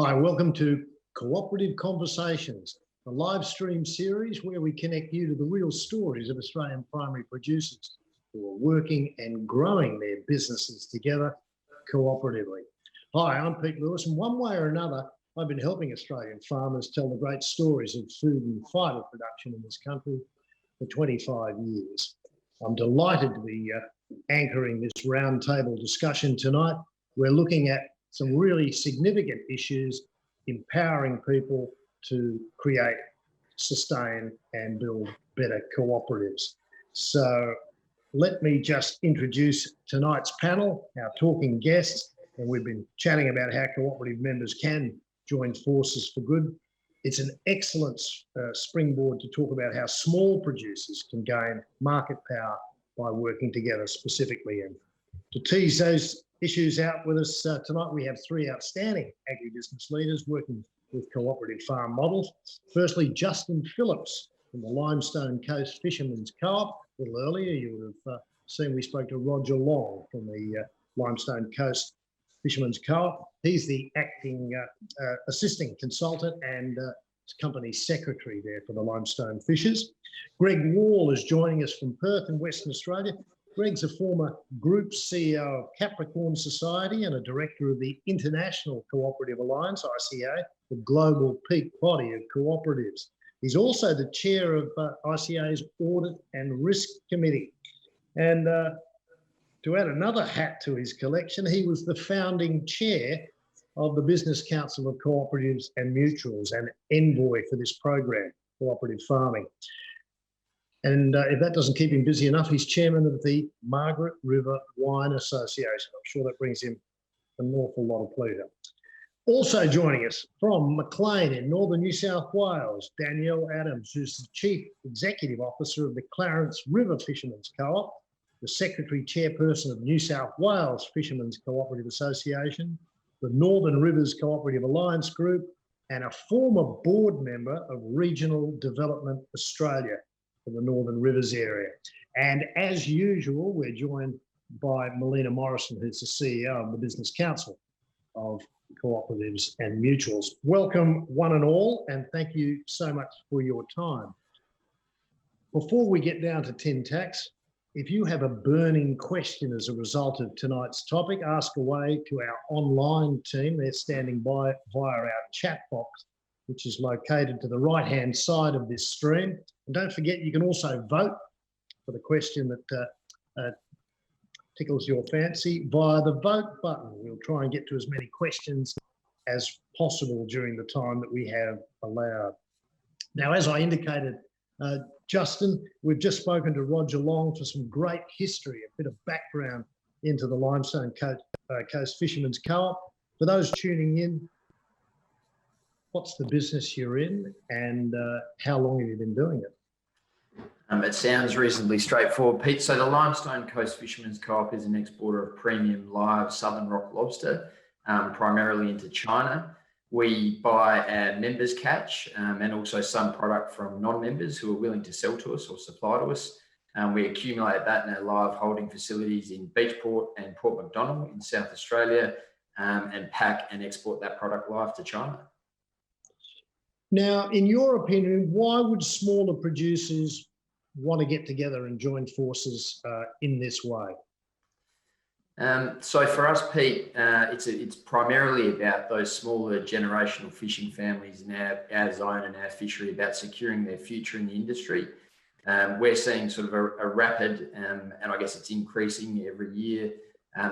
Hi, welcome to Cooperative Conversations, a live stream series where we connect you to the real stories of Australian primary producers who are working and growing their businesses together cooperatively. Hi, I'm Pete Lewis, and one way or another, I've been helping Australian farmers tell the great stories of food and fibre production in this country for 25 years. I'm delighted to be anchoring this roundtable discussion tonight. We're looking at some really significant issues, empowering people to create, sustain and build better cooperatives. So let me just introduce tonight's panel, our talking guests, and we've been chatting about how cooperative members can join forces for good. It's an excellent springboard to talk about how small producers can gain market power by working together specifically. And to tease those issues out with us tonight, we have three outstanding agribusiness leaders working with cooperative farm models. Firstly, Justin Phillips from the Limestone Coast Fisherman's Co-op. A little earlier, you would have seen we spoke to Rodger from the Limestone Coast Fisherman's Co-op. He's the acting assisting consultant and company secretary there for the Limestone Fishers. Greg Wall is joining us from Perth in Western Australia. Greg's a former Group CEO of Capricorn Society and a director of the International Cooperative Alliance, ICA, the global peak body of cooperatives. He's also the chair of ICA's Audit and Risk Committee. And to add another hat to his collection, he was the founding chair of the Business Council of Cooperatives and Mutuals and envoy for this program, Cooperative Farming. And if that doesn't keep him busy enough, he's chairman of the Margaret River Wine Association. I'm sure that brings him an awful lot of pleasure. Also joining us from Maclean in northern New South Wales, Danielle Adams, who's the Chief Executive Officer of the Clarence River Fishermen's Co-op, the Secretary Chairperson of New South Wales Fishermen's Cooperative Association, the Northern Rivers Cooperative Alliance Group, and a former board member of Regional Development Australia for the Northern Rivers area. And as usual, we're joined by Melina Morrison, who's the CEO of the Business Council of Cooperatives and Mutuals. Welcome one and all, and thank you so much for your time. Before we get down to tin tacks, if you have a burning question as a result of tonight's topic, ask away to our online team. They're standing by via our chat box, which is located to the right-hand side of this stream. And don't forget, you can also vote for the question that tickles your fancy via the vote button. We'll try and get to as many questions as possible during the time that we have allowed. Now, as I indicated, Justin, we've just spoken to Rodger for some great history, a bit of background into the Limestone Coast Fishermen's Co-op. For those tuning in, what's the business you're in and how long have you been doing it? It sounds reasonably straightforward, Pete. So the Limestone Coast Fishermen's Co-op is an exporter of premium live southern rock lobster, primarily into China. We buy our members' catch and also some product from non-members who are willing to sell to us or supply to us. We accumulate that in our live holding facilities in Beachport and Port Macdonald in South Australia and pack and export that product live to China. Now, in your opinion, why would smaller producers want to get together and join forces in this way? So for us, Pete, it's primarily about those smaller generational fishing families in our zone and our fishery, about securing their future in the industry. We're seeing sort of a rapid, and I guess it's increasing every year,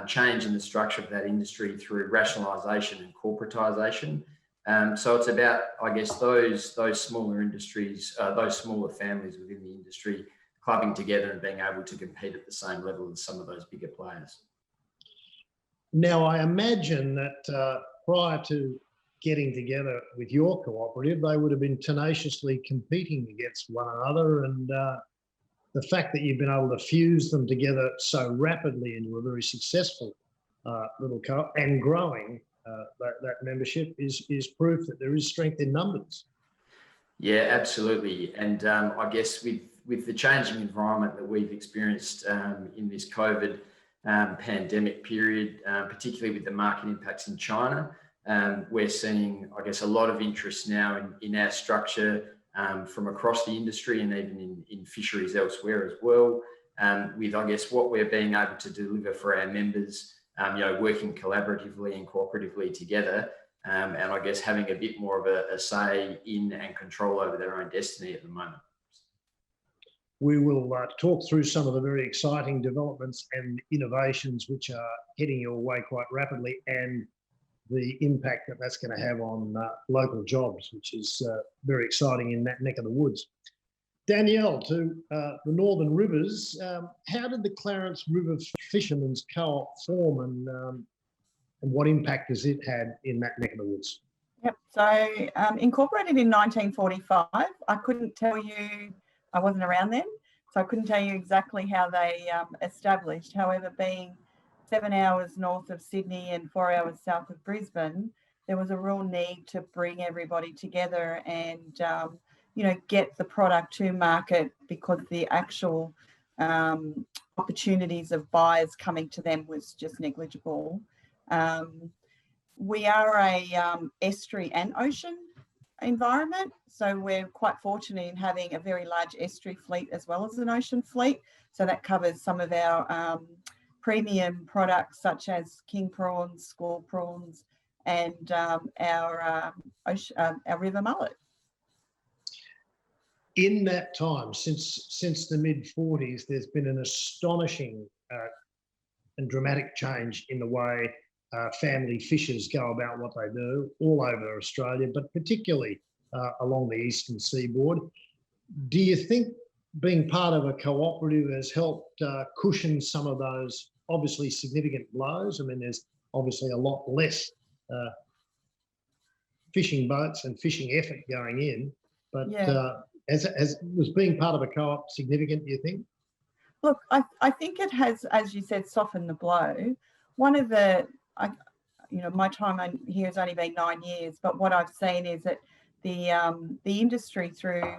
change in the structure of that industry through rationalisation and corporatisation. So it's about, I guess, those smaller industries, those smaller families within the industry clubbing together and being able to compete at the same level as some of those bigger players. Now, I imagine that prior to getting together with your cooperative, they would have been tenaciously competing against one another, and the fact that you've been able to fuse them together so rapidly into a very successful little co-op and growing that membership is proof that there is strength in numbers. Yeah, absolutely. And I guess with the changing environment that we've experienced in this COVID pandemic period, particularly with the market impacts in China, we're seeing, I guess, a lot of interest now in our structure from across the industry and even in fisheries elsewhere as well, with, I guess, what we're being able to deliver for our members, working collaboratively and cooperatively together, and I guess having a bit more of a say in and control over their own destiny at the moment. We will talk through some of the very exciting developments and innovations which are heading your way quite rapidly, and the impact that that's going to have on local jobs, which is very exciting in that neck of the woods. Danielle, to the Northern Rivers, how did the Clarence River Fishermen's Co-op form, and what impact has it had in that neck of the woods? Yep, so incorporated in 1945. I couldn't tell you, I wasn't around then, so I couldn't tell you exactly how they established. However, being 7 hours north of Sydney and 4 hours south of Brisbane, there was a real need to bring everybody together and, get the product to market, because the actual opportunities of buyers coming to them was just negligible. We are a estuary and ocean environment, so we're quite fortunate in having a very large estuary fleet as well as an ocean fleet. So that covers some of our premium products such as king prawns, squall prawns, and our river mullet. In that time, since the mid-40s, there's been an astonishing and dramatic change in the way family fishers go about what they do all over Australia, but particularly along the eastern seaboard. Do you think being part of a cooperative has helped cushion some of those obviously significant blows? I mean, there's obviously a lot less fishing boats and fishing effort going in, but was being part of a co-op significant, do you think? Look, I think it has, as you said, softened the blow. One of the, my time here has only been 9 years, but what I've seen is that the industry, through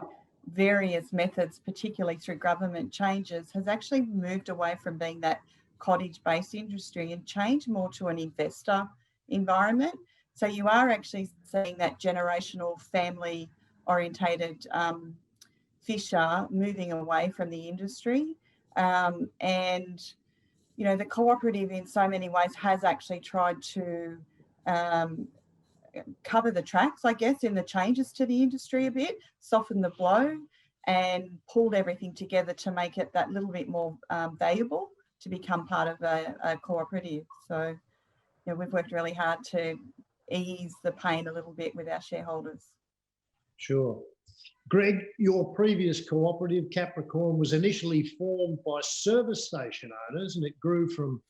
various methods, particularly through government changes, has actually moved away from being that cottage-based industry and changed more to an investor environment. So you are actually seeing that generational, family-orientated fisher moving away from the industry. And the cooperative in so many ways has actually tried to cover the tracks, I guess, in the changes to the industry a bit, soften the blow, and pulled everything together to make it that little bit more valuable to become part of a cooperative. So, we've worked really hard to ease the pain a little bit with our shareholders. Sure. Greg, your previous cooperative, Capricorn, was initially formed by service station owners, and it grew from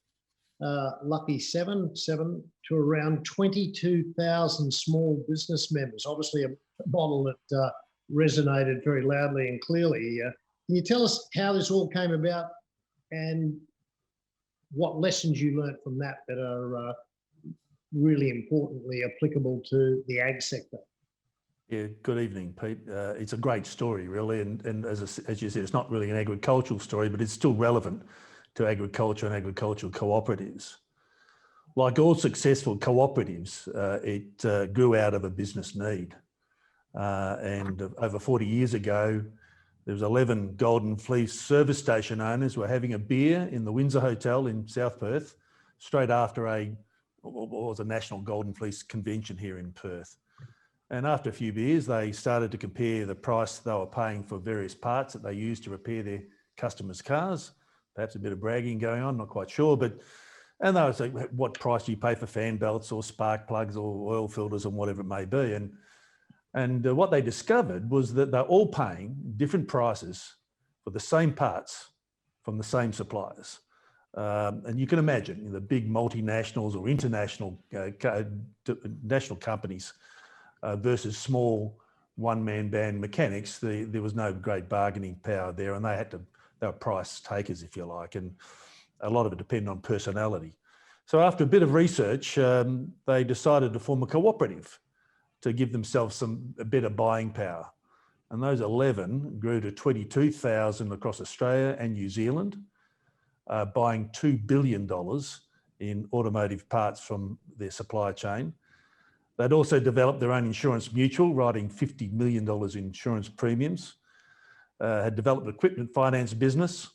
lucky seven to around 22,000 small business members. Obviously a model that resonated very loudly and clearly. Can you tell us how this all came about and what lessons you learnt from that are really importantly applicable to the ag sector? Yeah, good evening, Pete. It's a great story, really, and as you said, it's not really an agricultural story, but it's still relevant to agriculture and agricultural cooperatives. Like all successful cooperatives, it grew out of a business need. And over 40 years ago, there was 11 Golden Fleece service station owners who were having a beer in the Windsor Hotel in South Perth, straight after what was a national Golden Fleece convention here in Perth. And after a few beers, they started to compare the price they were paying for various parts that they used to repair their customers' cars. Perhaps a bit of bragging going on, not quite sure. And they would say, what price do you pay for fan belts or spark plugs or oil filters and whatever it may be? And what they discovered was that they're all paying different prices for the same parts from the same suppliers. And you can imagine the big multinationals or international national companies versus small one-man band mechanics, there was no great bargaining power there, and they were price takers, if you like, and a lot of it depended on personality. So after a bit of research, they decided to form a cooperative to give themselves a better buying power. And those 11 grew to 22,000 across Australia and New Zealand, buying $2 billion in automotive parts from their supply chain. They'd also developed their own insurance mutual, writing $50 million in insurance premiums, had developed an equipment finance business,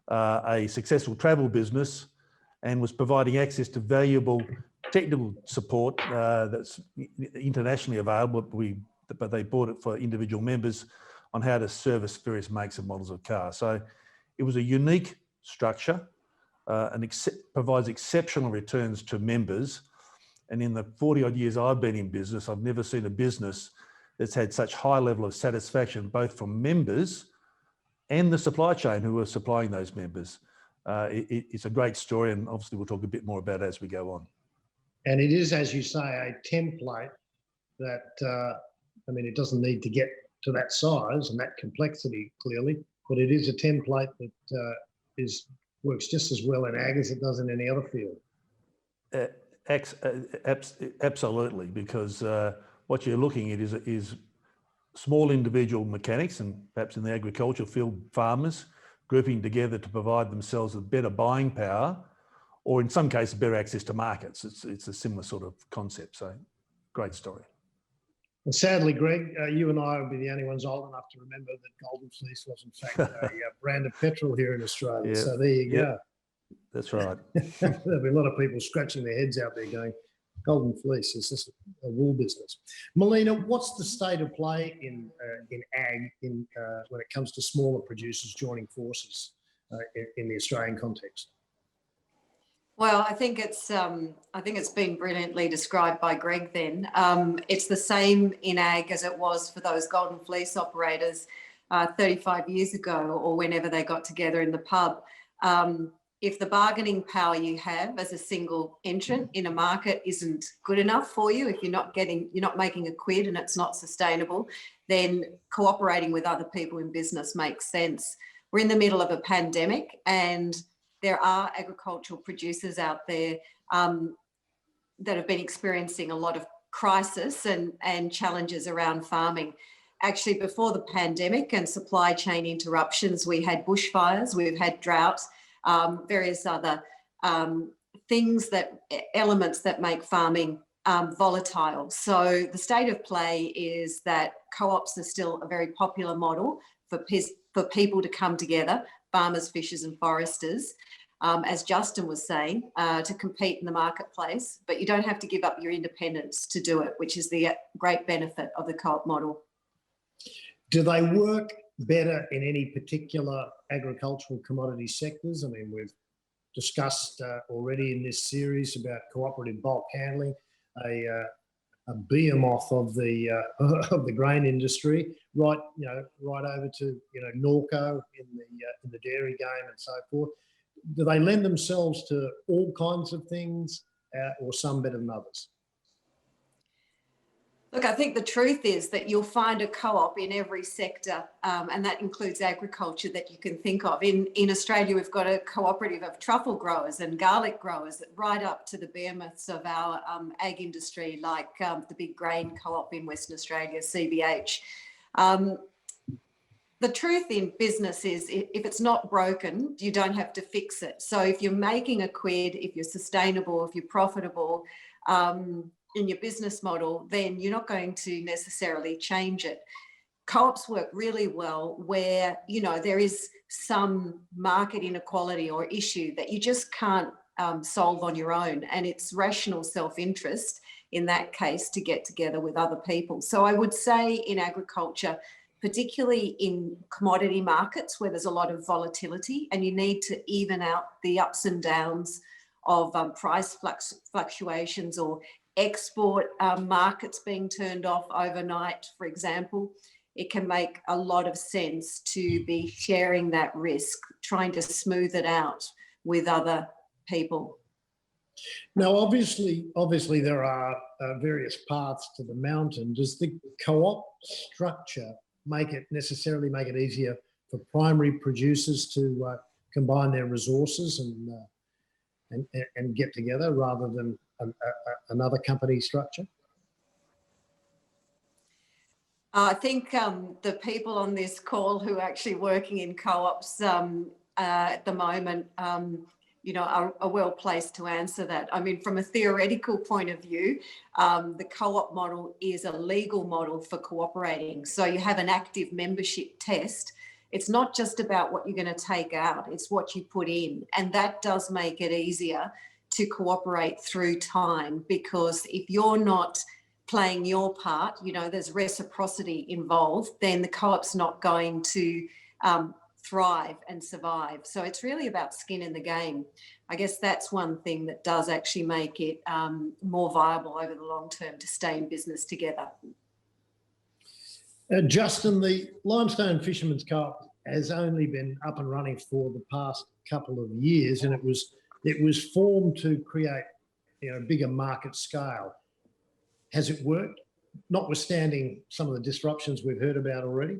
a successful travel business, and was providing access to valuable technical support that's internationally available, but they bought it for individual members on how to service various makes and models of cars. So it was a unique structure and provides exceptional returns to members. And in the 40 odd years I've been in business, I've never seen a business that's had such high level of satisfaction, both from members and the supply chain who are supplying those members. It's a great story, and obviously we'll talk a bit more about it as we go on. And it is, as you say, a template that, I mean, it doesn't need to get to that size and that complexity clearly, but it is a template that works just as well in ag as it does in any other field. Absolutely, because what you're looking at is small individual mechanics, and perhaps in the agricultural field, farmers grouping together to provide themselves with better buying power, or in some cases, better access to markets. It's a similar sort of concept. So, great story. And sadly, Greg, you and I will be the only ones old enough to remember that Golden Fleece was in fact a brand of petrol here in Australia. Yeah. So there you go. That's right. There'll be a lot of people scratching their heads out there going, Golden Fleece, is this a wool business? Melina, what's the state of play in ag when it comes to smaller producers joining forces in the Australian context? Well, I think it's been brilliantly described by Greg then. It's the same in ag as it was for those Golden Fleece operators 35 years ago, or whenever they got together in the pub. If the bargaining power you have as a single entrant in a market isn't good enough for you, if you're not making a quid and it's not sustainable, then cooperating with other people in business makes sense. We're in the middle of a pandemic, and there are agricultural producers out there that have been experiencing a lot of crisis and challenges around farming. Actually, before the pandemic and supply chain interruptions, we had bushfires, we've had droughts, various other elements that make farming volatile. So the state of play is that co-ops are still a very popular model for people to come together, farmers, fishers and foresters, as Justin was saying, to compete in the marketplace, but you don't have to give up your independence to do it, which is the great benefit of the co-op model. Do they work better in any particular agricultural commodity sectors? I mean, we've discussed already in this series about cooperative bulk handling, a behemoth of the grain industry, right over to Norco in the dairy game and so forth. Do they lend themselves to all kinds of things, or some better than others? Look, I think the truth is that you'll find a co-op in every sector, and that includes agriculture that you can think of. In Australia, we've got a cooperative of truffle growers and garlic growers, right up to the behemoths of our ag industry, like the big grain co-op in Western Australia, CBH. The truth in business is if it's not broken, you don't have to fix it. So if you're making a quid, if you're sustainable, if you're profitable, in your business model, then you're not going to necessarily change it. Co-ops work really well where, there is some market inequality or issue that you just can't solve on your own. And it's rational self-interest in that case to get together with other people. So I would say in agriculture, particularly in commodity markets where there's a lot of volatility and you need to even out the ups and downs of price fluctuations or export markets being turned off overnight, for example, it can make a lot of sense to be sharing that risk, trying to smooth it out with other people. Now, obviously there are various paths to the mountain. Does the co-op structure necessarily make it easier for primary producers to combine their resources and get together rather than another company structure? I think the people on this call who are actually working in co-ops at the moment, are well placed to answer that. I mean, from a theoretical point of view, the co-op model is a legal model for cooperating. So you have an active membership test. It's not just about what you're going to take out, it's what you put in. And that does make it easier to cooperate through time, because if you're not playing your part, there's reciprocity involved, then the co-op's not going to thrive and survive. So it's really about skin in the game. I guess that's one thing that does actually make it more viable over the long term to stay in business together. Justin, the Limestone Fisherman's Co-op has only been up and running for the past couple of years, and it was formed to create a bigger market scale. Has it worked, notwithstanding some of the disruptions we've heard about already?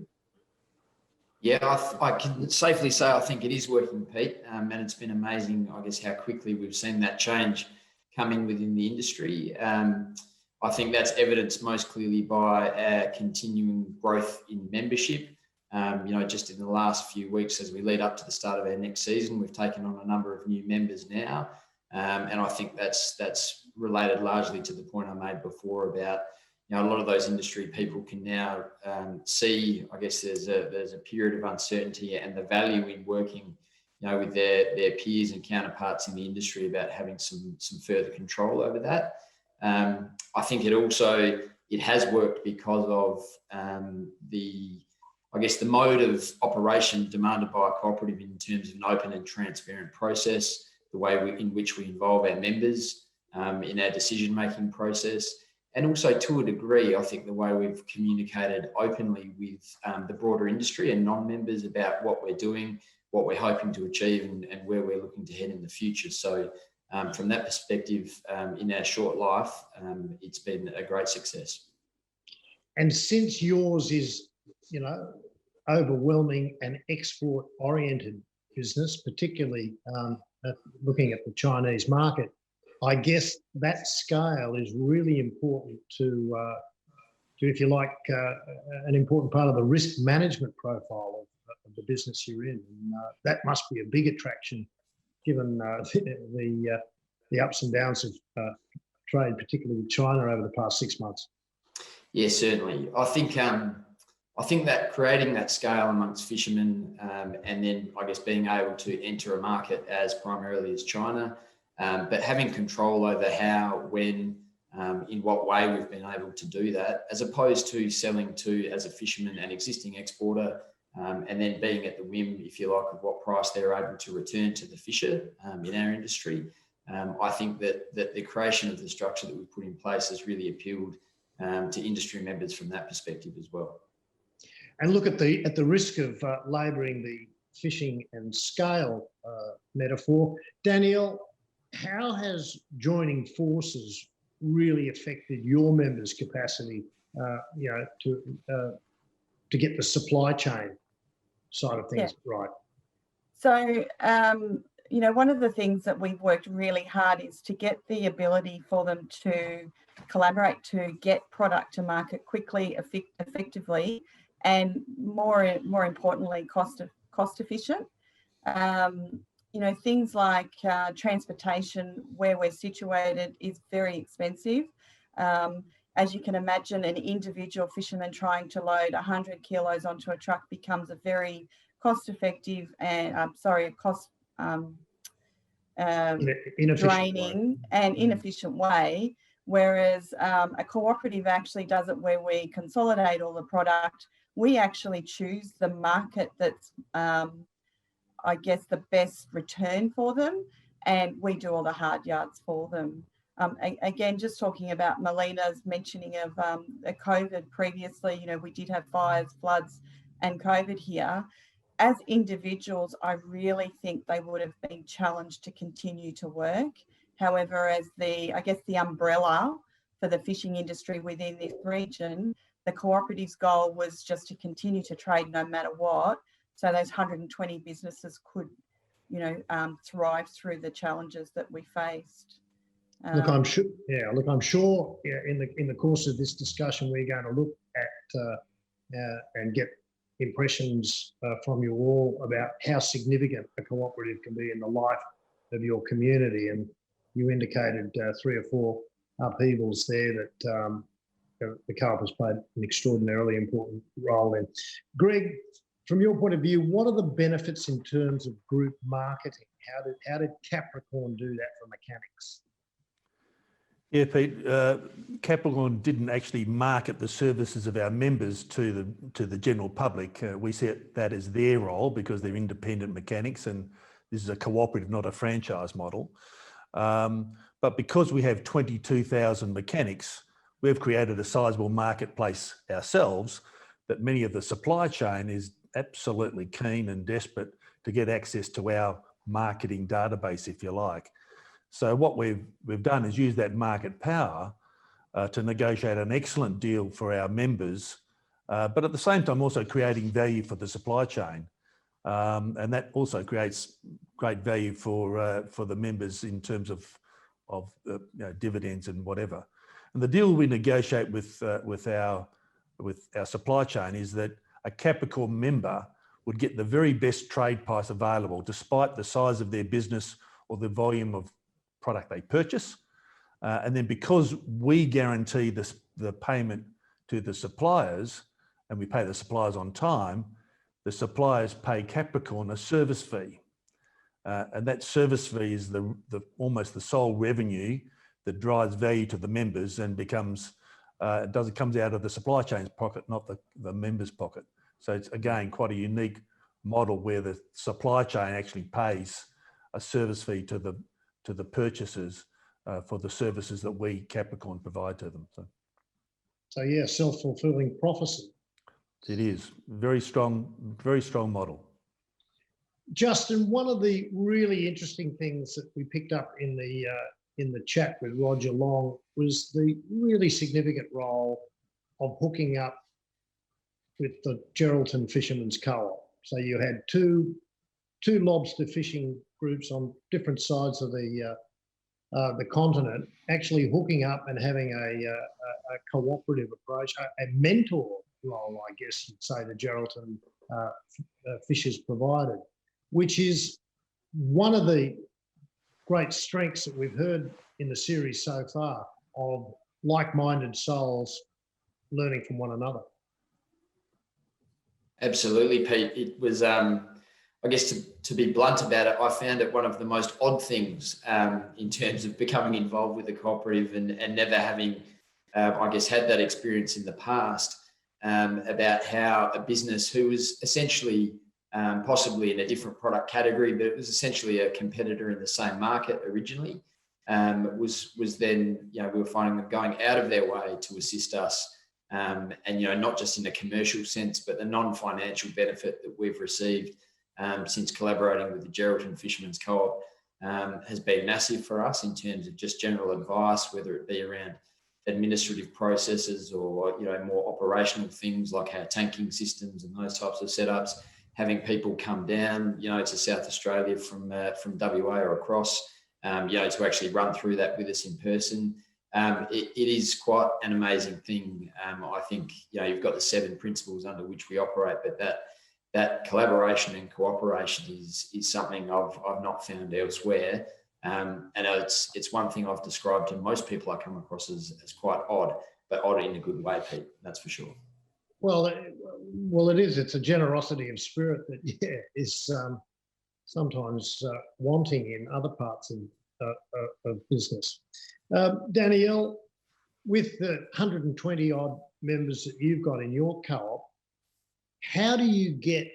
Yeah, I can safely say I think it is working, Pete, and it's been amazing, I guess, how quickly we've seen that change coming within the industry. I think that's evidenced most clearly by our continuing growth in membership. Just in the last few weeks as we lead up to the start of our next season, we've taken on a number of new members now. And I think that's related largely to the point I made before about, a lot of those industry people can now see, I guess there's a period of uncertainty, and the value in working, with their peers and counterparts in the industry about having some further control over that. I think it has worked because of the mode of operation demanded by a cooperative in terms of an open and transparent process, the way in which we involve our members in our decision-making process. And also, to a degree, I think the way we've communicated openly with the broader industry and non-members about what we're doing, what we're hoping to achieve, and where we're looking to head in the future. So from that perspective, in our short life, it's been a great success. And since yours is, overwhelming and export-oriented business, particularly looking at the Chinese market, I guess that scale is really important to if you like, an important part of the risk management profile of the business you're in. And that must be a big attraction, given the ups and downs of trade, particularly with China over the past 6 months. Yeah, certainly. I think that creating that scale amongst fishermen, and then I guess being able to enter a market as primarily as China, but having control over how, when, in what way we've been able to do that, as opposed to selling to, as a fisherman, an existing exporter, and then being at the whim, if you like, of what price they're able to return to the fisher in our industry. I think that the creation of the structure that we've put in place has really appealed to industry members from that perspective as well. And look at the risk of labouring the fishing and scale metaphor. Danielle, how has joining forces really affected your members' capacity, to get the supply chain side of things right? So, one of the things that we've worked really hard is to get the ability for them to collaborate to get product to market quickly, effectively, and more importantly, cost efficient. Things like transportation where we're situated is very expensive. As you can imagine, an individual fisherman trying to load 100 kilos onto a truck becomes a very cost-effective and draining and inefficient way. Whereas a cooperative actually does it where we consolidate all the product. We actually choose the market that's, I guess, the best return for them, and we do all the hard yards for them. Again, just talking about Melina's mentioning of COVID previously, we did have fires, floods, and COVID here. As individuals, I really think they would have been challenged to continue to work. However, as the umbrella for the fishing industry within this region, the cooperative's goal was just to continue to trade no matter what. So those 120 businesses could, thrive through the challenges that we faced. I'm sure in the course of this discussion, we're going to look at and get impressions from you all about how significant a cooperative can be in the life of your community. And you indicated 3 or 4 upheavals there that the co-op has played an extraordinarily important role in. Greg, from your point of view, what are the benefits in terms of group marketing? How did Capricorn do that for mechanics? Yeah, Pete, Capricorn didn't actually market the services of our members to the general public. We set that as their role because they're independent mechanics, and this is a cooperative, not a franchise model. But because we have 22,000 mechanics, we've created a sizable marketplace ourselves that many of the supply chain is absolutely keen and desperate to get access to our marketing database, if you like. So what we've done is use that market power to negotiate an excellent deal for our members, but at the same time also creating value for the supply chain. And that also creates great value for the members in terms of dividends and whatever. And the deal we negotiate with our supply chain is that a Capricorn member would get the very best trade price available, despite the size of their business or the volume of product they purchase. And then because we guarantee the payment to the suppliers, and we pay the suppliers on time, the suppliers pay Capricorn a service fee. And that service fee is almost the sole revenue that drives value to the members and comes out of the supply chain's pocket, not the members' pocket. So it's, again, quite a unique model where the supply chain actually pays a service fee to the purchasers for the services that we, Capricorn, provide to them. So yeah, self-fulfilling prophecy. It is very strong model. Justin, one of the really interesting things that we picked up in the chat with Rodger Long was the really significant role of hooking up with the Geraldton Fisherman's Co-op. So you had two lobster fishing groups on different sides of the continent actually hooking up and having a cooperative approach, a mentor role, I guess you'd say, the Geraldton fishers provided, which is one of the great strengths that we've heard in the series so far of like-minded souls learning from one another. Absolutely, Pete. It was, I guess, to be blunt about it, I found it one of the most odd things in terms of becoming involved with the cooperative and never having, I guess, had that experience in the past about how a business who was essentially possibly in a different product category, but it was essentially a competitor in the same market originally, was then, we were finding them going out of their way to assist us. And, not just in a commercial sense, but the non-financial benefit that we've received since collaborating with the Geraldton Fisherman's Co-op has been massive for us in terms of just general advice, whether it be around administrative processes or, more operational things like our tanking systems and those types of setups, having people come down, to South Australia from WA or across, to actually run through that with us in person. It is quite an amazing thing. I think, you've got the 7 principles under which we operate, but that collaboration and cooperation is something I've not found elsewhere. And it's one thing I've described to most people I come across as quite odd, but odd in a good way, Pete, that's for sure. Well, it is. It's a generosity of spirit that, is sometimes wanting in other parts of business. Danielle, with the 120 odd members that you've got in your co-op, how do you get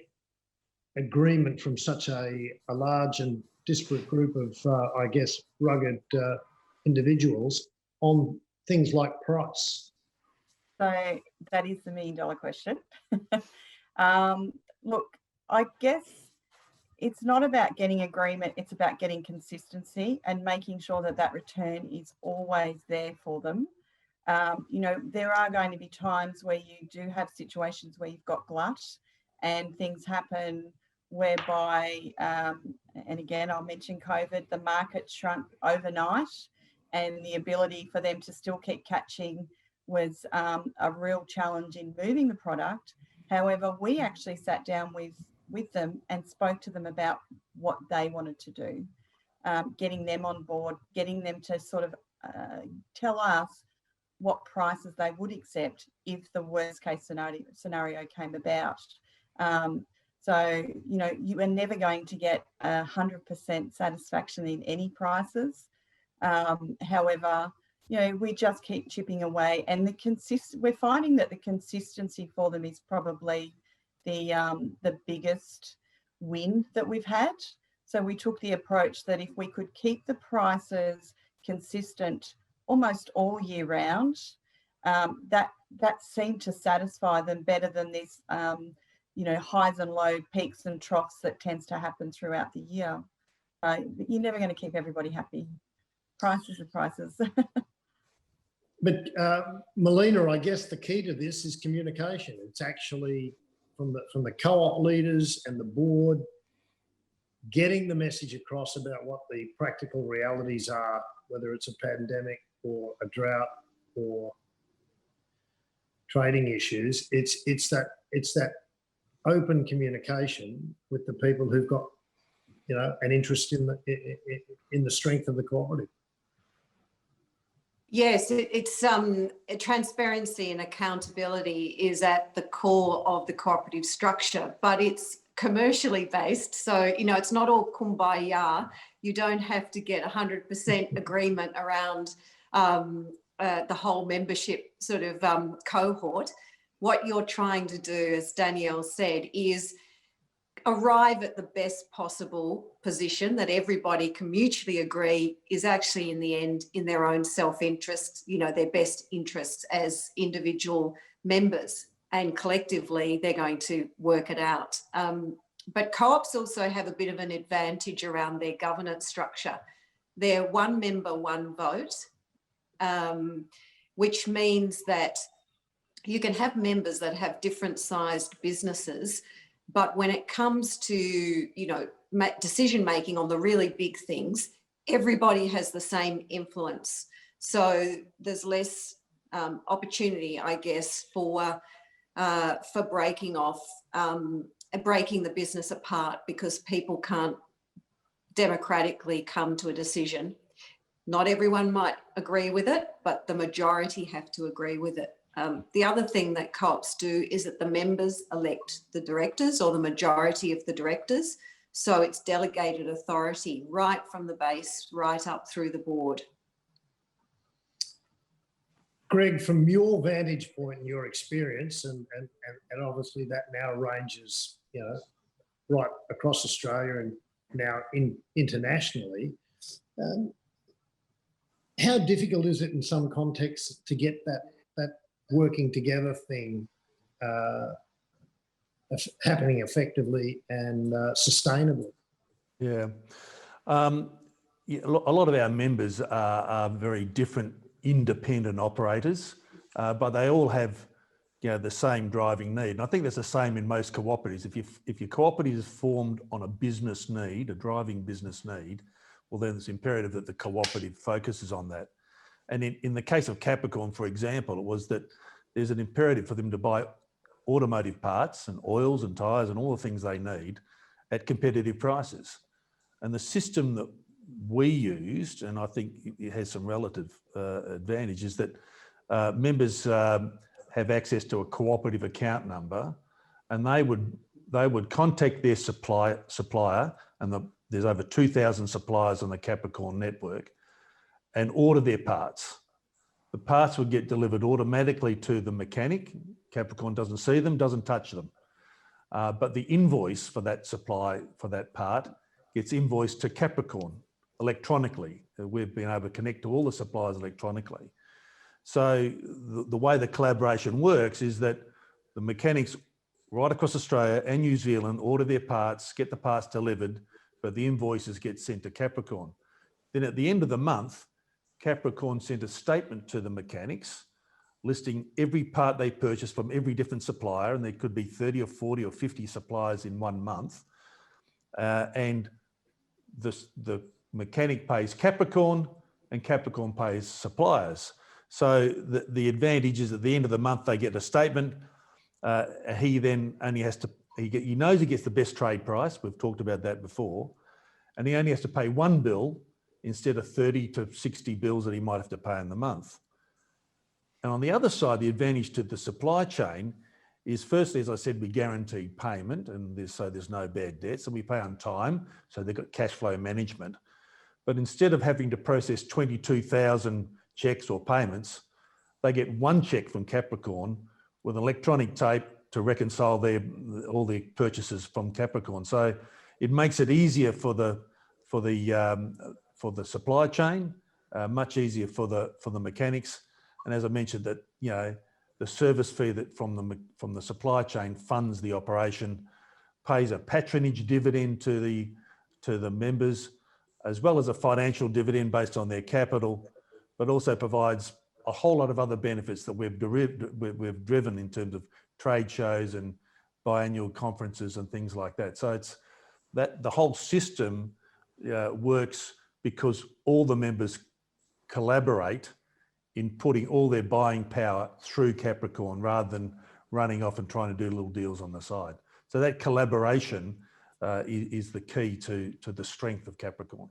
agreement from such a large and disparate group of, I guess, rugged individuals on things like price? So that is the $1 million question. Look, I guess it's not about getting agreement, it's about getting consistency and making sure that return is always there for them. There are going to be times where you do have situations where you've got glut and things happen whereby, and again, I'll mention COVID, the market shrunk overnight and the ability for them to still keep catching was a real challenge in moving the product. However, we actually sat down with them and spoke to them about what they wanted to do. getting them on board, getting them to sort of tell us what prices they would accept if the worst case scenario came about. So, you know, you are never going to get 100% satisfaction in any prices. However, you know, we just keep chipping away, and we're finding that the consistency for them is probably the biggest win that we've had. So we took the approach that if we could keep the prices consistent almost all year round, that seemed to satisfy them better than this, you know, highs and low, peaks and troughs that tends to happen throughout the year. You're never going to keep everybody happy. Prices are prices. But Melina, I guess the key to this is communication. It's actually from the co-op leaders and the board, getting the message across about what the practical realities are, whether it's a pandemic or a drought or trading issues. It's that open communication with the people who've got, you know, an interest in the strength of the cooperative. Yes, it's transparency and accountability is at the core of the cooperative structure, but it's commercially based. So, you know, it's not all kumbaya. You don't have to get 100% agreement around the whole membership sort of cohort. What you're trying to do, as Danielle said, is arrive at the best possible position that everybody can mutually agree is actually in the end in their own self-interest, you know, their best interests as individual members, and collectively they're going to work it out. But co-ops also have a bit of an advantage around their governance structure. They're one member, one vote, which means that you can have members that have different sized businesses, but when it comes to, you know, decision making on the really big things, everybody has the same influence. So there's less opportunity, I guess, for breaking off, breaking the business apart because people can't democratically come to a decision. Not everyone might agree with it, but the majority have to agree with it. The other thing that co-ops do is that the members elect the directors or the majority of the directors. So it's delegated authority right from the base, right up through the board. Greg, from your vantage point and your experience, and obviously that now ranges, you know, right across Australia and now internationally, how difficult is it in some contexts to get that working together thing happening effectively and sustainably? Yeah. A lot of our members are very different independent operators, but they all have, you know, the same driving need. And I think that's the same in most cooperatives. If your cooperative is formed on a business need, a driving business need, well, then it's imperative that the cooperative focuses on that. And in the case of Capricorn, for example, it was that there's an imperative for them to buy automotive parts and oils and tyres and all the things they need at competitive prices. And the system that we used, and I think it has some relative advantage, is that members have access to a cooperative account number, and they would contact their supplier, and there's over 2,000 suppliers on the Capricorn network, and order their parts. The parts would get delivered automatically to the mechanic. Capricorn doesn't see them, doesn't touch them. But the invoice for that supply, for that part, gets invoiced to Capricorn electronically. We've been able to connect to all the suppliers electronically. So the way the collaboration works is that the mechanics right across Australia and New Zealand order their parts, get the parts delivered, but the invoices get sent to Capricorn. Then at the end of the month, Capricorn sent a statement to the mechanics listing every part they purchased from every different supplier, and there could be 30 or 40 or 50 suppliers in 1 month. And the mechanic pays Capricorn and Capricorn pays suppliers. So the advantage is at the end of the month, they get a statement. He then only has to, he knows he gets the best trade price. We've talked about that before. and he only has to pay one bill instead of 30 to 60 bills that he might have to pay in the month. And on the other side, the advantage to the supply chain is, firstly, as I said, we guarantee payment, and there's no bad debts, and we pay on time, so they've got cash flow management. But instead of having to process 22,000 checks or payments, they get one check from Capricorn with electronic tape to reconcile all the purchases from Capricorn. So it makes it easier for the supply chain, much easier for the mechanics. And as I mentioned, that the service fee that from the supply chain funds the operation, pays a patronage dividend to the members, as well as a financial dividend based on their capital, but also provides a whole lot of other benefits that we've driven in terms of trade shows and biannual conferences and things like that. So it's that the whole system works because all the members collaborate in putting all their buying power through Capricorn rather than running off and trying to do little deals on the side. So that collaboration is the key to the strength of Capricorn.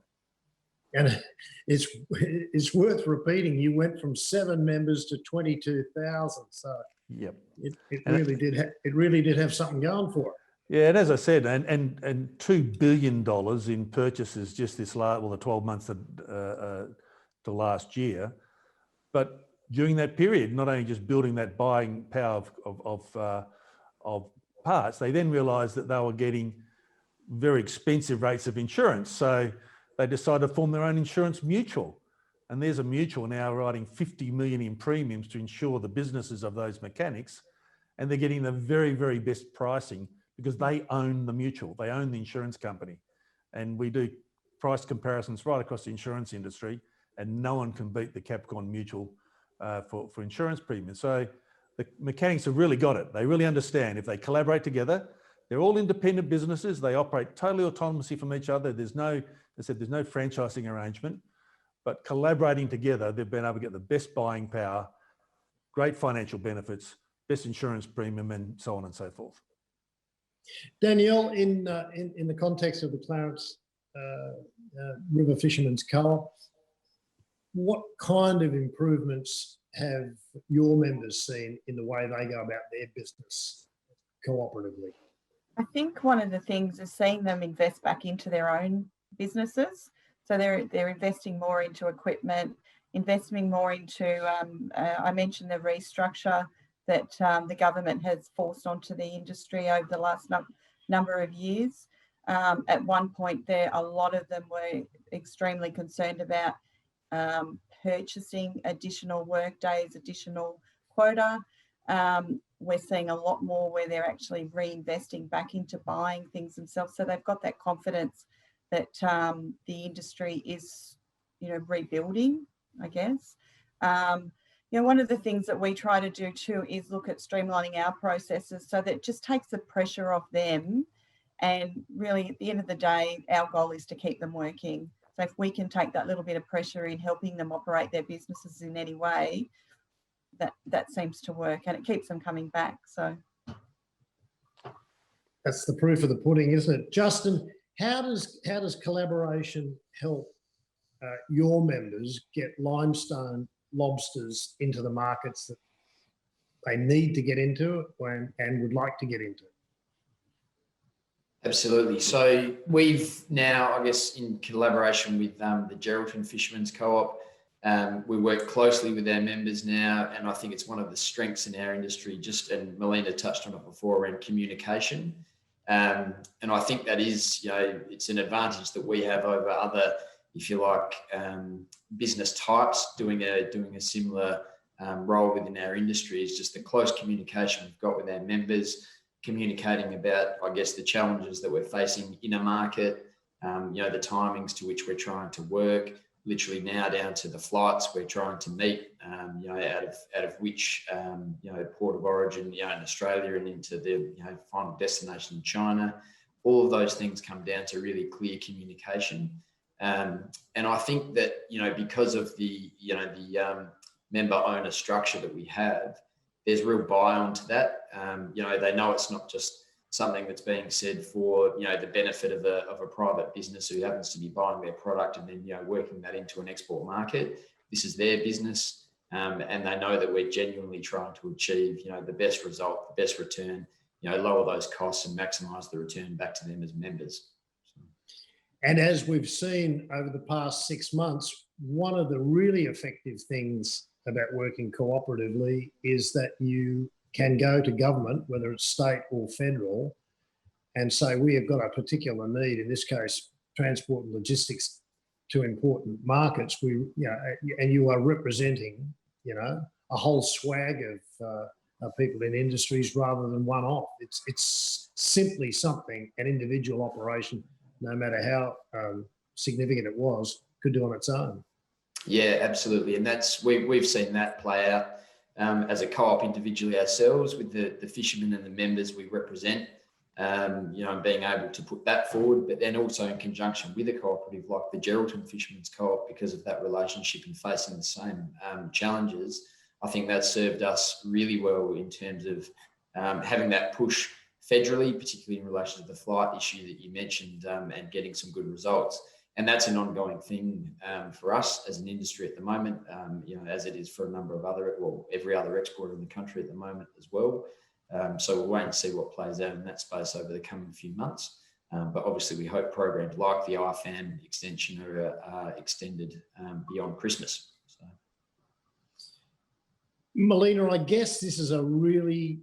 And it's worth repeating, you went from 7 members to 22,000. So yep. It really did have something going for it. Yeah, and as I said, and $2 billion in purchases just the 12 months to last year. But during that period, not only just building that buying power of parts, they then realised that they were getting very expensive rates of insurance. So they decided to form their own insurance mutual. And there's a mutual now writing $50 million in premiums to insure the businesses of those mechanics. And they're getting the very, very best pricing because they own the mutual. They own the insurance company. And we do price comparisons right across the insurance industry, and no one can beat the Capricorn Mutual for insurance premiums. So the mechanics have really got it. They really understand if they collaborate together. They're all independent businesses. They operate totally autonomously from each other. There's no franchising arrangement, but collaborating together, they've been able to get the best buying power, great financial benefits, best insurance premium, and so on and so forth. Danielle, in the context of the Clarence River Fishermen's Co-op, what kind of improvements have your members seen in the way they go about their business cooperatively? I think one of the things is seeing them invest back into their own businesses. So they're investing more into equipment, investing more into, I mentioned the restructure that the government has forced onto the industry over the last number of years. At one point there, a lot of them were extremely concerned about purchasing additional work days, additional quota. We're seeing a lot more where they're actually reinvesting back into buying things themselves. So they've got that confidence that the industry is, rebuilding, I guess. One of the things that we try to do too is look at streamlining our processes so that it just takes the pressure off them. And really, at the end of the day, our goal is to keep them working. So if we can take that little bit of pressure in helping them operate their businesses in any way, that seems to work, and it keeps them coming back. So that's the proof of the pudding, isn't it? Justin, how does collaboration help your members get limestone lobsters into the markets that they need to get into and would like to get into? Absolutely. So we've now, I guess, in collaboration with the Geraldton Fishermen's Co-op, we work closely with our members now, and I think it's one of the strengths in our industry, and Melina touched on it before, around communication. And I think that is, it's an advantage that we have over other, if you like, business types doing a similar role within our industry, is just the close communication we've got with our members, communicating about, I guess, the challenges that we're facing in a market, the timings to which we're trying to work, literally now down to the flights we're trying to meet, out of which, port of origin, in Australia and into the, final destination in China. All of those things come down to really clear communication. And I think that, because of the member owner structure that we have, there's real buy-on to that. They know it's not just something that's being said for, you know, the benefit of a private business who happens to be buying their product and then, you know, working that into an export market. This is their business, and they know that we're genuinely trying to achieve, you know, the best result, the best return, you know, lower those costs and maximise the return back to them as members. And as we've seen over the past 6 months, one of the really effective things about working cooperatively is that you can go to government, whether it's state or federal, and say, we have got a particular need, in this case, transport and logistics to important markets. We, you know, and you are representing, you know, a whole swag of people in industries rather than one off. It's simply something an individual operation, no matter how significant it was, could do on its own. Yeah, absolutely. And that's, we've seen that play out as a co-op individually ourselves with the fishermen and the members we represent, you know, and being able to put that forward, but then also in conjunction with a cooperative like the Geraldton Fishermen's Co-op, because of that relationship and facing the same challenges. I think that's served us really well in terms of having that push federally, particularly in relation to the flight issue that you mentioned, and getting some good results. And that's an ongoing thing for us as an industry at the moment, you know, as it is for a number of other, well, every other exporter in the country at the moment as well. So we'll wait and see what plays out in that space over the coming few months. But obviously we hope programs like the IFAM extension are extended beyond Christmas. So. Melina, I guess this is a really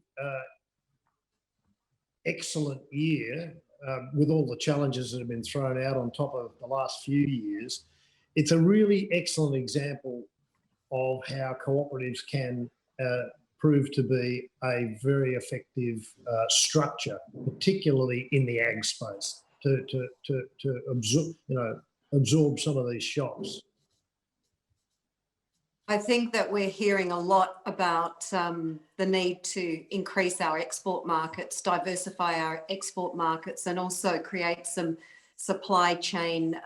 excellent year with all the challenges that have been thrown out on top of the last few years. It's a really excellent example of how cooperatives can prove to be a very effective structure, particularly in the ag space, to absorb, you know, absorb some of these shocks. I think that we're hearing a lot about the need to increase our export markets, diversify our export markets, and also create some supply chain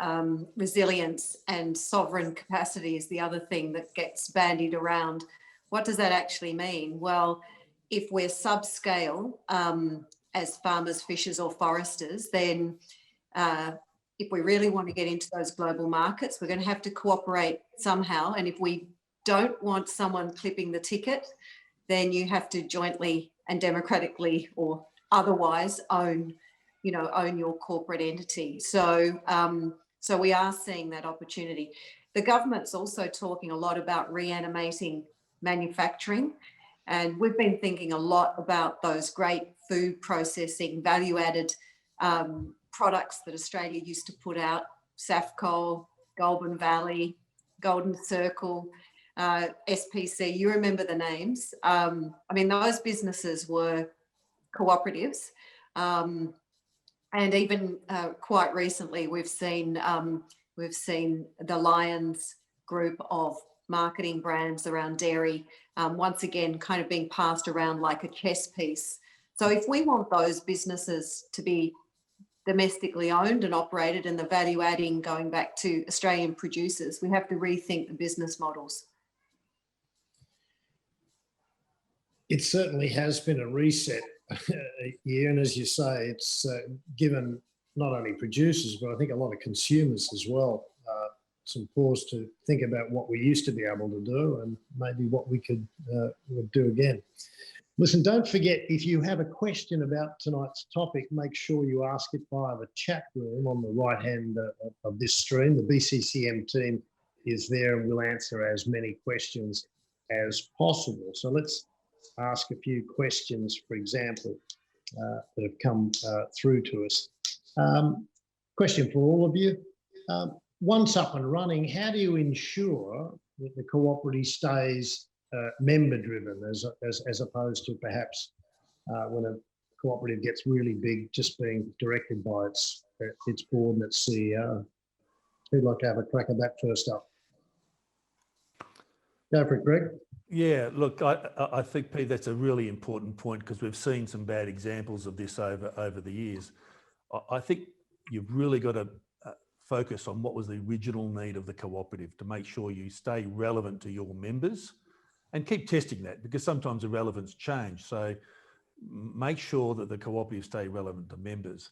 resilience, and sovereign capacity is the other thing that gets bandied around. What does that actually mean? Well, if we're subscale as farmers, fishers or foresters, then if we really want to get into those global markets, we're going to have to cooperate somehow. And if we don't want someone clipping the ticket, then you have to jointly and democratically or otherwise own your corporate entity. So so we are seeing that opportunity. The government's also talking a lot about reanimating manufacturing, and we've been thinking a lot about those great food processing value-added products that Australia used to put out, Safcol, Goulburn Valley, Golden Circle, SPC, you remember the names. I mean, those businesses were cooperatives. And even quite recently, we've seen the Lions group of marketing brands around dairy, once again, kind of being passed around like a chess piece. So if we want those businesses to be domestically owned and operated and the value adding going back to Australian producers, we have to rethink the business models. It certainly has been a reset year, and as you say, it's given not only producers, but I think a lot of consumers as well, some pause to think about what we used to be able to do and maybe what we could do again. Listen, don't forget, if you have a question about tonight's topic, make sure you ask it via the chat room on the right hand of this stream. The BCCM team is there and will answer as many questions as possible. So let's ask a few questions, for example, that have come through to us. Question for all of you. Once up and running, how do you ensure that the cooperative stays member-driven as opposed to perhaps when a cooperative gets really big, just being directed by its board and its CEO? Who'd like to have a crack at that first up? Go for it, Greg. Yeah, look, I think, Pete, that's a really important point because we've seen some bad examples of this over the years. I think you've really got to focus on what was the original need of the cooperative to make sure you stay relevant to your members and keep testing that, because sometimes the relevance change. So make sure that the cooperatives stay relevant to members.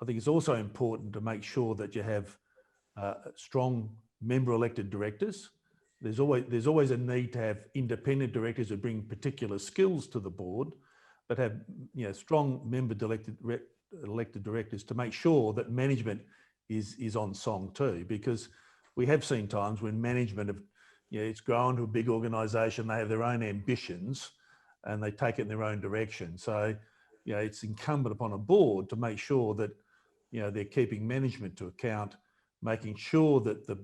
I think it's also important to make sure that you have strong member-elected directors. There's always a need to have independent directors who bring particular skills to the board, but have strong elected directors to make sure that management is on song too. Because we have seen times when management have it's grown to a big organisation, they have their own ambitions, and they take it in their own direction. So it's incumbent upon a board to make sure that they're keeping management to account, making sure that the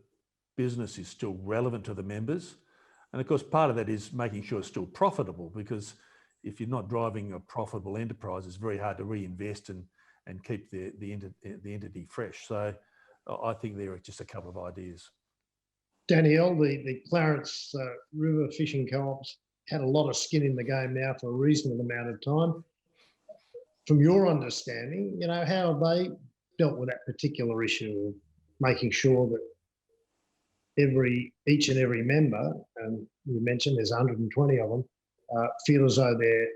business is still relevant to the members. And of course, part of that is making sure it's still profitable, because if you're not driving a profitable enterprise, it's very hard to reinvest and keep the entity fresh. So I think there are just a couple of ideas. Danielle, the Clarence River Fishing Co-ops had a lot of skin in the game now for a reasonable amount of time. From your understanding, how have they dealt with that particular issue of making sure that each and every member, and you mentioned there's 120 of them, feel as though they're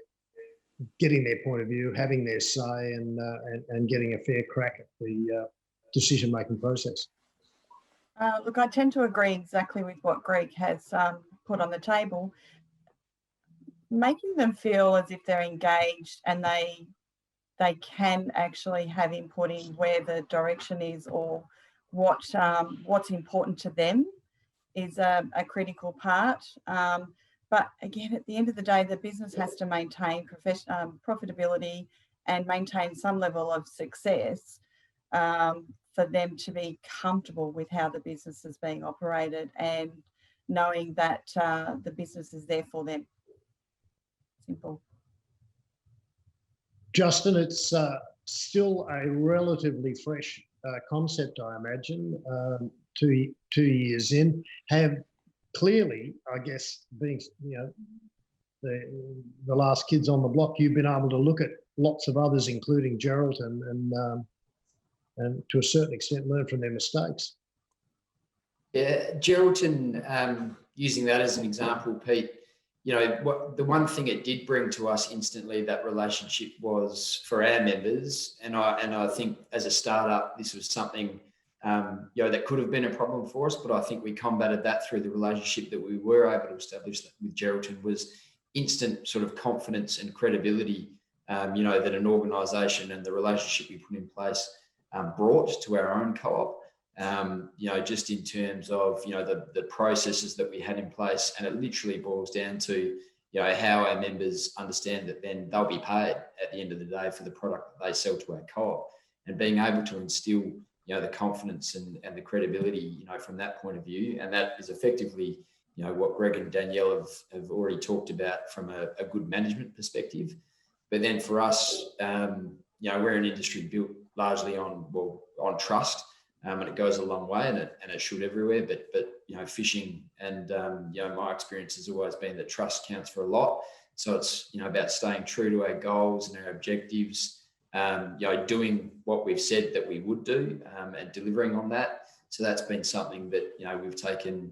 getting their point of view, having their say, and getting a fair crack at the decision-making process? Look, I tend to agree exactly with what Greg has put on the table. Making them feel as if they're engaged and they can actually have input in where the direction is or what's important to them is a critical part. But again, at the end of the day, the business has to maintain profitability and maintain some level of success for them to be comfortable with how the business is being operated and knowing that the business is there for them. Simple. Justin, it's still a relatively fresh concept, I imagine, 2 years in. Have clearly, I guess, being the last kids on the block, you've been able to look at lots of others, including Geraldton, and to a certain extent learn from their mistakes. Yeah, Geraldton, using that as an example, Pete, the one thing it did bring to us instantly, that relationship, was for our members. And I think as a startup, this was something that could have been a problem for us, but I think we combated that through the relationship that we were able to establish with Geraldton. Was instant sort of confidence and credibility, that an organisation and the relationship we put in place brought to our own co-op, just in terms of, the processes that we had in place. And it literally boils down to, how our members understand that then they'll be paid at the end of the day for the product that they sell to our co-op, and being able to instill, the confidence and the credibility, from that point of view. And that is effectively, what Greg and Danielle have already talked about from a good management perspective. But then for us, we're an industry built largely on trust, and it goes a long way, and it should everywhere. But fishing and my experience has always been that trust counts for a lot. So it's about staying true to our goals and our objectives, doing what we've said that we would do, and delivering on that. So that's been something that we've taken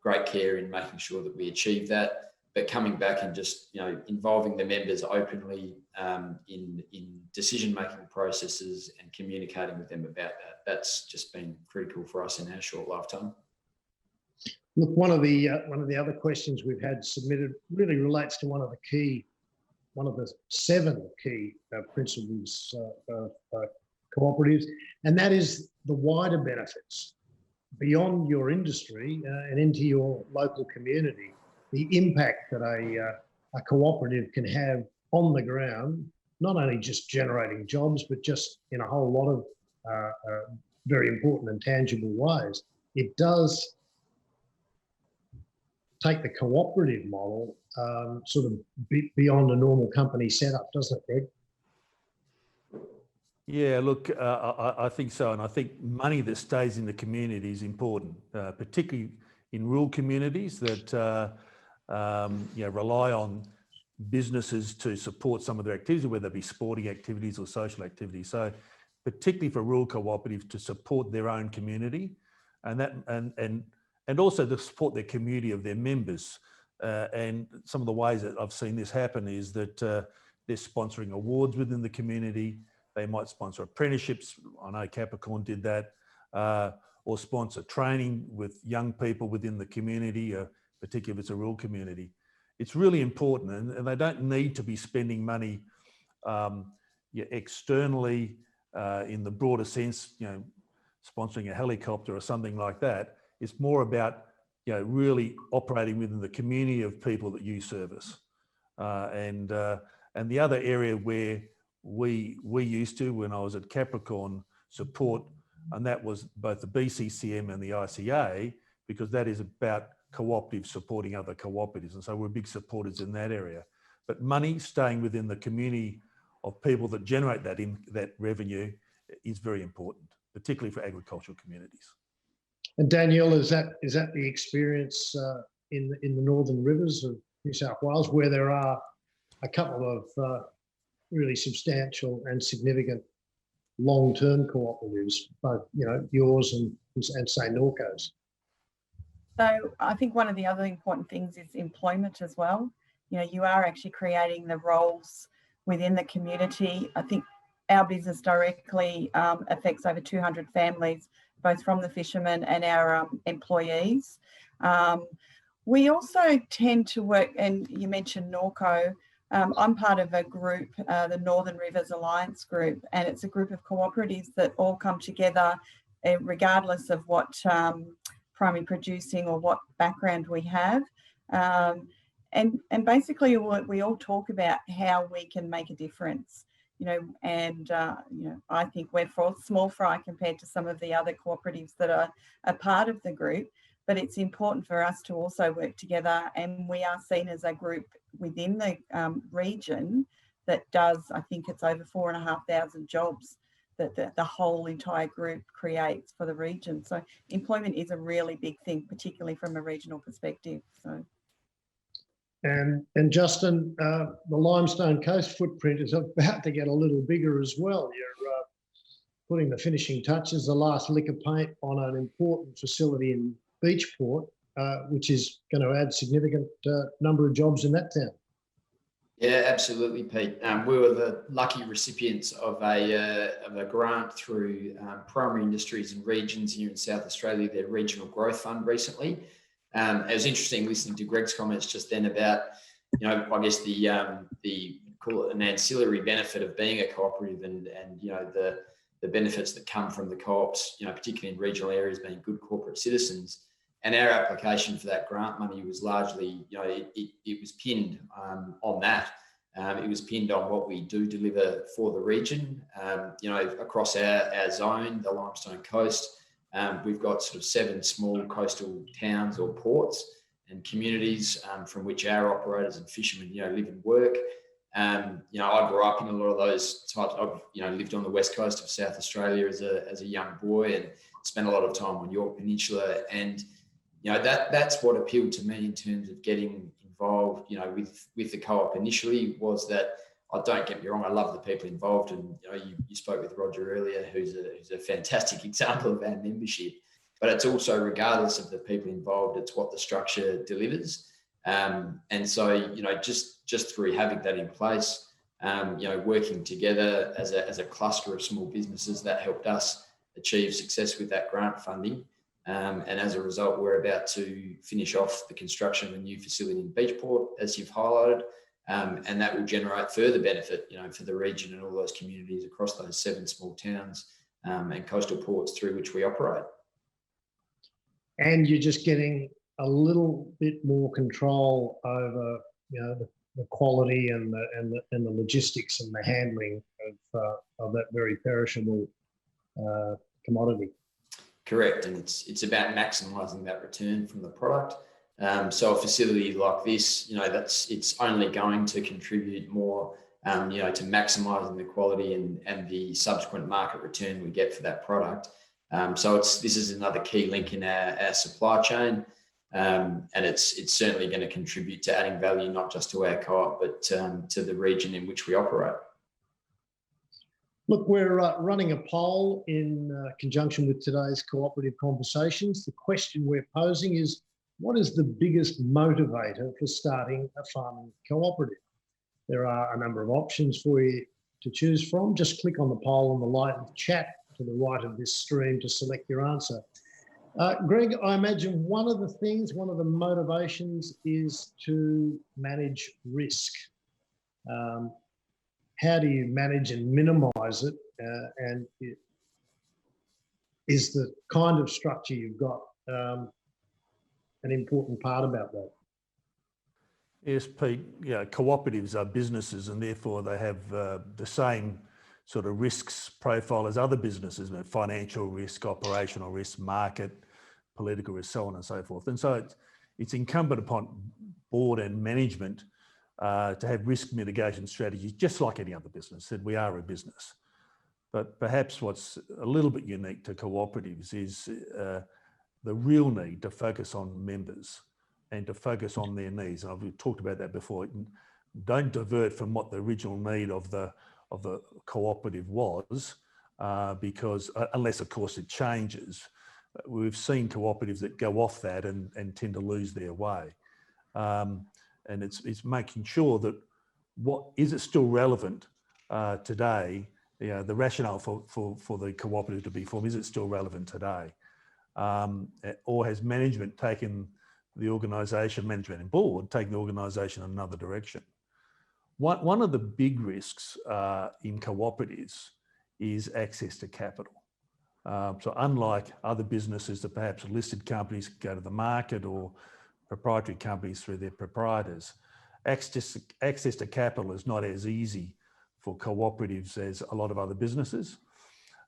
great care in making sure that we achieve that. But coming back and just involving the members openly in decision-making processes and communicating with them about that, that's just been critical for us in our short lifetime. Look, one of the other questions we've had submitted really relates to one of the 7 key principles of cooperatives, and that is the wider benefits beyond your industry and into your local community. The impact that a cooperative can have on the ground, not only just generating jobs, but just in a whole lot of very important and tangible ways. It does take the cooperative model sort of beyond a normal company setup, doesn't it, Greg? Yeah, look, I think so. And I think money that stays in the community is important, particularly in rural communities that rely on businesses to support some of their activities, whether it be sporting activities or social activities. So particularly for rural cooperatives to support their own community, and also to support their community of their members, And some of the ways that I've seen this happen is that they're sponsoring awards within the community. They might sponsor apprenticeships. I know Capricorn did that, or sponsor training with young people within the community, particularly if it's a rural community. It's really important, and they don't need to be spending money externally in the broader sense, sponsoring a helicopter or something like that. It's more about really operating within the community of people that you service. And the other area where we used to, when I was at Capricorn, support, and that was both the BCCM and the ICA, because that is about cooperatives supporting other cooperatives. And so we're big supporters in that area. But money staying within the community of people that generate that revenue is very important, particularly for agricultural communities. And Danielle, is that the experience in the northern rivers of New South Wales, where there are a couple of really substantial and significant long-term cooperatives, both yours and say Norco's? So I think one of the other important things is employment as well. You are actually creating the roles within the community. I think our business directly affects over 200 families, both from the fishermen and our employees. We also tend to work, and you mentioned Norco. I'm part of a group, the Northern Rivers Alliance group, and it's a group of cooperatives that all come together regardless of what primary producing or what background we have. And basically we all talk about how we can make a difference, I think we're small fry compared to some of the other cooperatives that are a part of the group, but it's important for us to also work together, and we are seen as a group within the region that does, I think it's over 4,500 jobs that the whole entire group creates for the region. So employment is a really big thing, particularly from a regional perspective. So. And Justin, the Limestone Coast footprint is about to get a little bigger as well. You're putting the finishing touches, the last lick of paint on an important facility in Beachport, which is going to add significant number of jobs in that town. Yeah, absolutely, Pete. We were the lucky recipients of a grant through Primary Industries and Regions here in South Australia, their Regional Growth Fund recently. It was interesting listening to Greg's comments just then about, I guess the call it an ancillary benefit of being a cooperative and the benefits that come from the co-ops, particularly in regional areas, being good corporate citizens. And our application for that grant money was largely, it was pinned on that. It was pinned on what we do deliver for the region. Across our zone, the Limestone Coast, we've got sort of 7 small coastal towns or ports and communities from which our operators and fishermen, live and work. I grew up in a lot of those types. I've, lived on the west coast of South Australia as a young boy and spent a lot of time on York Peninsula. And that's what appealed to me in terms of getting involved, with the co-op initially, was that, don't get me wrong, I love the people involved. And, you spoke with Rodger earlier, who's a fantastic example of our membership, but it's also, regardless of the people involved, it's what the structure delivers. And so, just through having that in place, working together as a cluster of small businesses, that helped us achieve success with that grant funding. And as a result, we're about to finish off the construction of a new facility in Beachport, as you've highlighted, and that will generate further benefit, for the region and all those communities across those 7 small towns and coastal ports through which we operate. And you're just getting a little bit more control over, the quality and the logistics and the handling of that very perishable commodity. Correct, and it's about maximising that return from the product. So a facility like this, it's only going to contribute more, to maximising the quality and the subsequent market return we get for that product. So this is another key link in our supply chain, and it's certainly going to contribute to adding value not just to our co-op but to the region in which we operate. Look, we're running a poll in conjunction with today's cooperative conversations. The question we're posing is, what is the biggest motivator for starting a farming cooperative? There are a number of options for you to choose from. Just click on the poll on the live chat to the right of this stream to select your answer. Greg, I imagine one of the motivations is to manage risk. How do you manage and minimise it? And is the kind of structure you've got an important part about that? Yes, Pete, cooperatives are businesses and therefore they have the same sort of risks profile as other businesses, financial risk, operational risk, market, political risk, so on and so forth. And so it's incumbent upon board and management to have risk mitigation strategies, just like any other business, and we are a business. But perhaps what's a little bit unique to cooperatives is the real need to focus on members and to focus on their needs. And I've talked about that before. Don't divert from what the original need of the cooperative was, because unless of course it changes, we've seen cooperatives that go off that and tend to lose their way. And it's making sure that is it still relevant today? The rationale for the cooperative to be formed, is it still relevant today? Or has management taken the organisation, management and board, taking the organisation in another direction? One of the big risks in cooperatives is access to capital. So unlike other businesses that perhaps listed companies go to the market or proprietary companies through their proprietors, access to capital is not as easy for cooperatives as a lot of other businesses.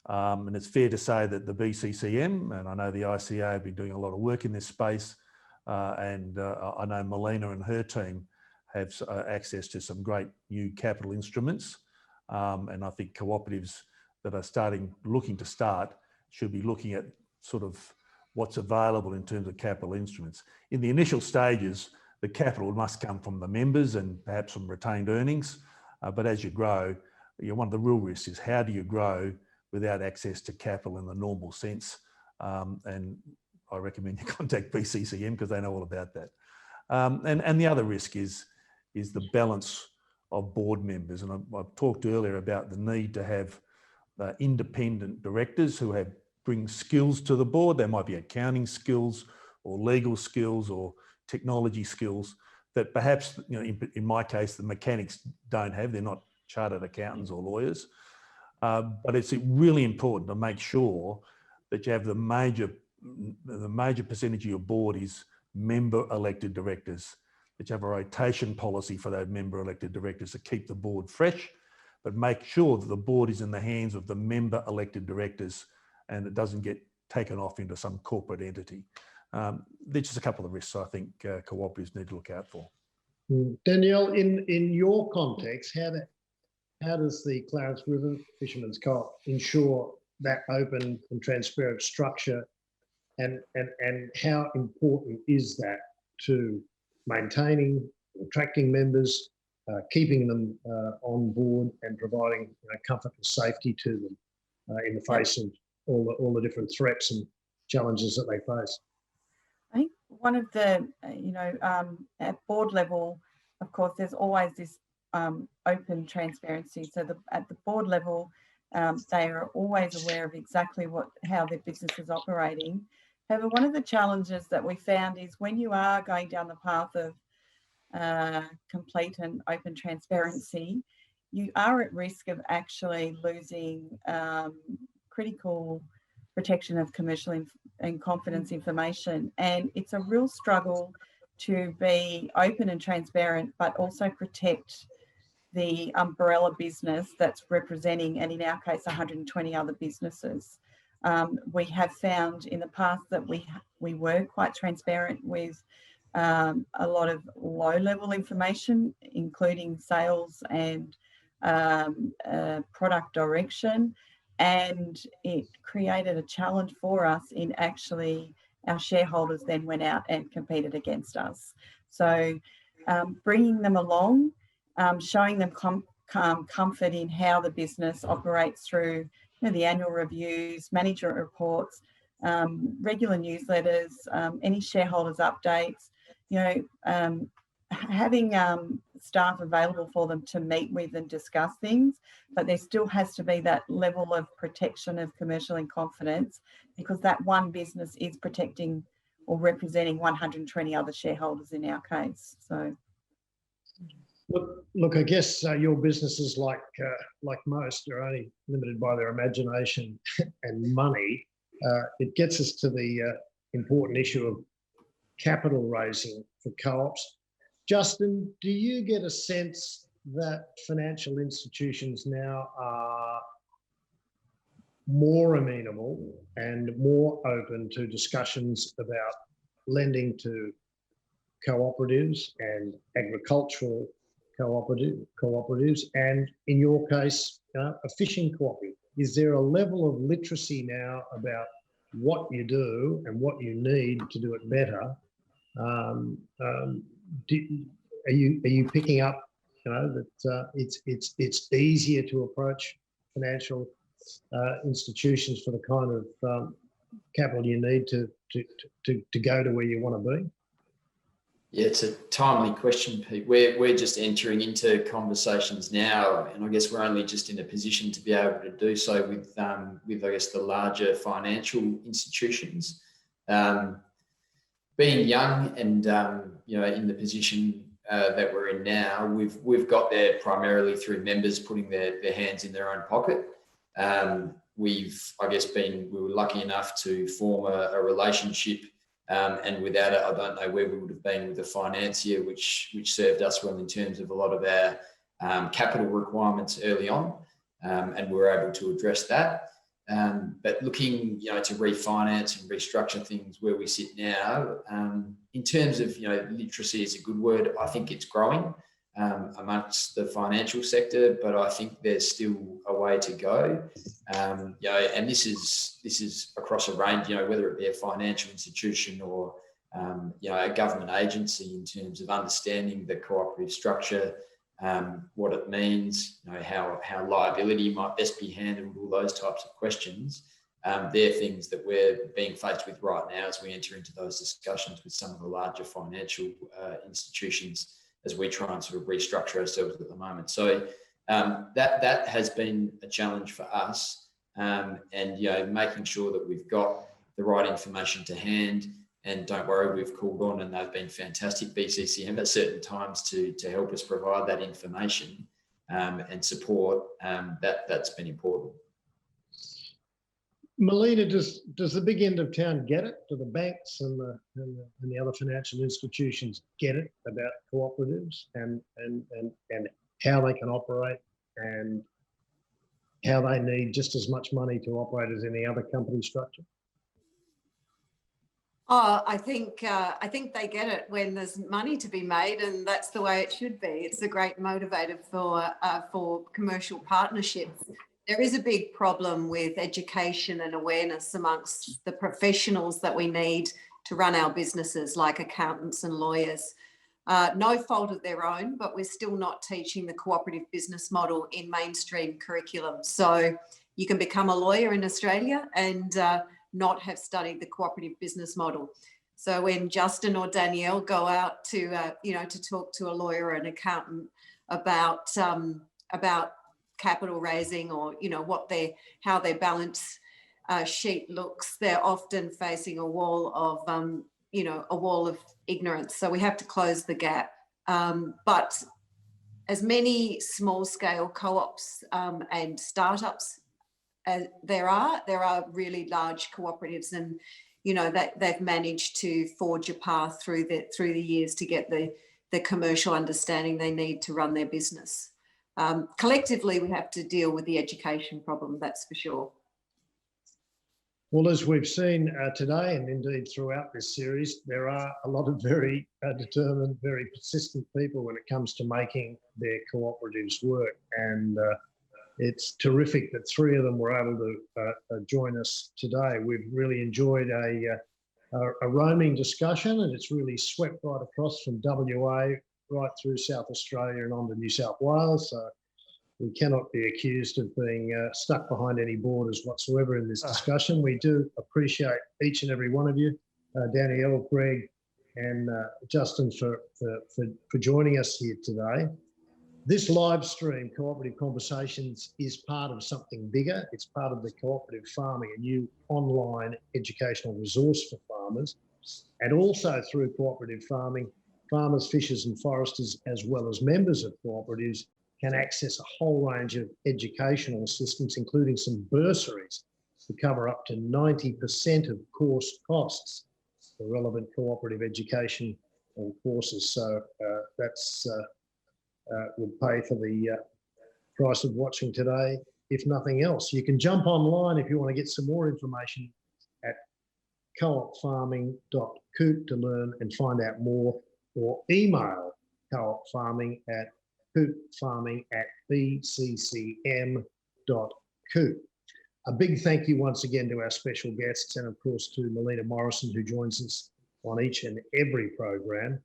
And it's fair to say that the BCCM, and I know the ICA have been doing a lot of work in this space, and I know Melina and her team have access to some great new capital instruments. And I think cooperatives that are looking to start should be looking at sort of what's available in terms of capital instruments. In the initial stages, the capital must come from the members and perhaps from retained earnings. But as you grow, one of the real risks is how do you grow without access to capital in the normal sense? And I recommend you contact BCCM because they know all about that. And the other risk is the balance of board members. And I've talked earlier about the need to have independent directors who bring skills to the board. There might be accounting skills or legal skills or technology skills that perhaps, in my case, the mechanics don't have. They're not chartered accountants or lawyers. But it's really important to make sure that you have the major percentage of your board is member elected directors, that you have a rotation policy for those member elected directors to keep the board fresh, but make sure that the board is in the hands of the member elected directors and it doesn't get taken off into some corporate entity. There's just a couple of risks I think cooperatives need to look out for. Danielle, in your context, how does the Clarence River Fisherman's Co-op ensure that open and transparent structure, and how important is that to maintaining, attracting members, keeping them on board and providing comfort and safety to them in the face of all the different threats and challenges that they face? I think one of the, at board level, of course, there's always this open transparency. So at the board level, they are always aware of exactly how their business is operating. However, one of the challenges that we found is when you are going down the path of complete and open transparency, you are at risk of actually losing critical protection of commercial and confidence information. And it's a real struggle to be open and transparent, but also protect the umbrella business that's representing, and in our case, 120 other businesses. We have found in the past that we were quite transparent with a lot of low-level information, including sales and product direction, and it created a challenge for us in actually our shareholders then went out and competed against us. So bringing them along, showing them comfort in how the business operates through the annual reviews, management reports, regular newsletters, any shareholders updates, having staff available for them to meet with and discuss things, but there still has to be that level of protection of commercial in confidence, because that one business is protecting or representing 120 other shareholders in our case. So, look, I guess your businesses, like most, are only limited by their imagination and money. It gets us to the important issue of capital raising for co-ops. Justin, do you get a sense that financial institutions now are more amenable and more open to discussions about lending to cooperatives and agricultural cooperatives, and in your case, a fishing cooperative? Is there a level of literacy now about what you do and what you need to do it better? Are you picking up, that it's easier to approach financial institutions for the kind of capital you need to go to where you want to be? Yeah, it's a timely question, Pete. We're just entering into conversations now, and I guess we're only just in a position to be able to do so with I guess the larger financial institutions. Being young and in the position that we're in now, we've got there primarily through members putting their hands in their own pocket. We were lucky enough to form a relationship. And without it, I don't know where we would have been with the financier, which served us well in terms of a lot of our capital requirements early on, and we were able to address that. But looking, to refinance and restructure things where we sit now, in terms of, literacy is a good word. I think it's growing amongst the financial sector, but I think there's still a way to go. And this is across a range, whether it be a financial institution or, a government agency, in terms of understanding the cooperative structure, what it means, how liability might best be handled, all those types of questions. They're things that we're being faced with right now as we enter into those discussions with some of the larger financial institutions, as we try and sort of restructure ourselves at the moment. So that has been a challenge for us, and making sure that we've got the right information to hand. And don't worry, we've called on, and they've been fantastic, BCCM, at certain times to help us provide that information and support. That's been important. Melina, does the big end of town get it? Do the banks and the other financial institutions get it about cooperatives and how they can operate, and how they need just as much money to operate as any other company structure? Oh, I think they get it when there's money to be made, and that's the way it should be. It's a great motivator for commercial partnerships. There is a big problem with education and awareness amongst the professionals that we need to run our businesses, like accountants and lawyers. No fault of their own, but we're still not teaching the cooperative business model in mainstream curriculum. So you can become a lawyer in Australia and not have studied the cooperative business model. So when Justin or Danielle go out to talk to a lawyer or an accountant about capital raising, or how their balance sheet looks, they're often facing a wall of ignorance. So we have to close the gap. But as many small scale co-ops and startups there are really large cooperatives, and that they've managed to forge a path through the years to get the commercial understanding they need to run their business. Collectively, we have to deal with the education problem, that's for sure. Well, as we've seen today, and indeed throughout this series, there are a lot of very determined, very persistent people when it comes to making their cooperatives work. And it's terrific that three of them were able to join us today. We've really enjoyed a roaming discussion, and it's really swept right across from WA right through South Australia and on to New South Wales. So we cannot be accused of being stuck behind any borders whatsoever in this discussion. We do appreciate each and every one of you, Danielle, Greg, and Justin for joining us here today. This live stream, Cooperative Conversations, is part of something bigger. It's part of the Cooperative Farming, a new online educational resource for farmers. And also through cooperative farming, farmers, fishers and foresters, as well as members of cooperatives, can access a whole range of educational assistance, including some bursaries to cover up to 90% of course costs for relevant cooperative education and courses. So that's would pay for the price of watching today, if nothing else. You can jump online if you want to get some more information at coopfarming.coop to learn and find out more, or email coopfarming at coopfarming@bccm.coop. A big thank you once again to our special guests and of course to Melina Morrison, who joins us on each and every program.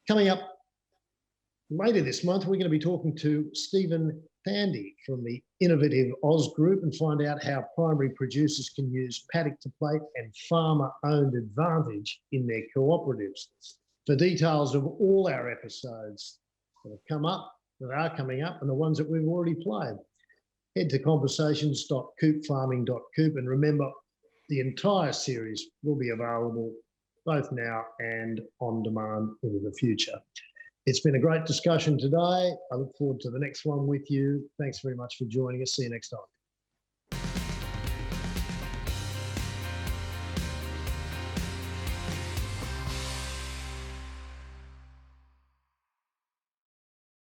Coming up later this month, we're going to be talking to Stephen Thandy from the Innovative Oz Group and find out how primary producers can use paddock to plate and farmer-owned advantage in their cooperatives. For details of all our episodes that have come up, that are coming up, and the ones that we've already played, head to conversations.coopfarming.coop, and remember, the entire series will be available both now and on demand into the future. It's been a great discussion today. I look forward to the next one with you. Thanks very much for joining us. See you next time.